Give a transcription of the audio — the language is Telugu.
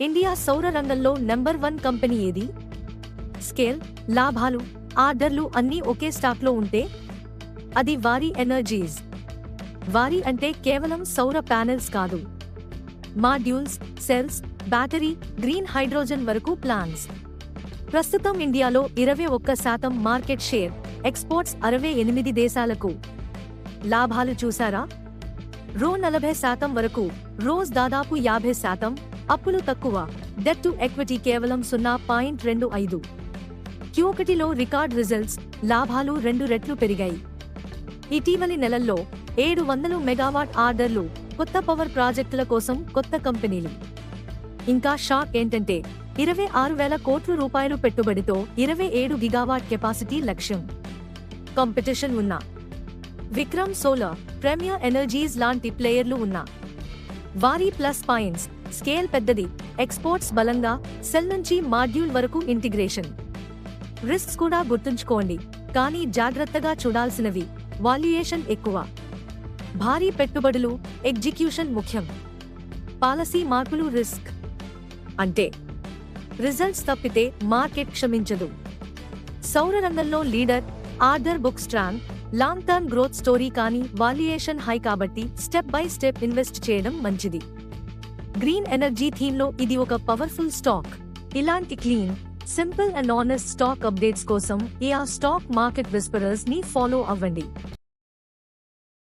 ఇండియా సౌర రంగంలో నెంబర్ 1 కంపెనీ ఏది? స్కేల్, లాభాలు, ఆర్డర్లు అన్నీ ఒకే స్టాక్లో ఉంటే అది వారి ఎనర్జీస్. వారి అంటే కేవలం సౌర ప్యానెల్స్ కాదు, modules, cells, battery, green hydrogen వరకు ప్లాన్స్. ప్రస్తుతం ఇండియాలో 21% మార్కెట్ షేర్, ఎక్స్పోర్ట్స్ 68 దేశాలకు. లాభాలు చూసారా? రో 40% వరకు, రోజ్ దాదాపు 50%, అప్పులు తక్కువ, డెట్ టు ఎక్విటీ కేవలం 0.25. Q1లో రికార్డ్ రిజల్ట్స్, లాభాలు 2 రెట్లు పెరిగాయి. ఇటీవలి నెలల్లో 700 మెగావాట్ ఆర్డర్లు, కొత్త పవర్ ప్రాజెక్టుల కోసం కొత్త కంపెనీలు. ఇంకా షాక్ ఏంటంటే 26,000 కోట్ల రూపాయలు పెట్టుబడితో 27 గిగావాట్ కెపాసిటీ లక్ష్యం. కాంపిటీషన్ ఉన్న విక్రమ్ సోలార్, ప్రీమియర్ ఎనర్జీస్ లాంటి ప్లేయర్లు ఉన్నా వారి ప్లస్ పాయింట్స్: స్కేల్ పెద్దది, ఎక్స్పోర్ట్స్ బలంగా, సెల్ నుంచి మాడ్యూల్ వరకు ఇంటిగ్రేషన్. రిస్క్స్ కూడా గుర్తుంచుకోండి, కానీ జాగ్రత్తగా చూడాల్సినవి: వాల్యుయేషన్ ఎక్కువ, భారీ పెట్టుబడులు, ఎగ్జిక్యూషన్ ముఖ్యం, పాలసీ మార్పులు రిస్క్. అంటే రిజల్ట్స్ తప్పితే మార్కెట్ క్షమించదు. సౌర రంగంలో leader, order book strong, long term growth story, కానీ వాల్యుయేషన్ హై కాబట్టి స్టెప్ బై స్టెప్ ఇన్వెస్ట్ చేయడం మంచిది. గ్రీన్ ఎనర్జీ థీమ్లో ఇది ఒక పవర్ఫుల్ స్టాక్. ఇలాంటి clean, simple and honest stock updates కోసం ఏఆర్ స్టాక్ మార్కెట్ విస్పరర్స్ ని ఫాలో అవ్వండి.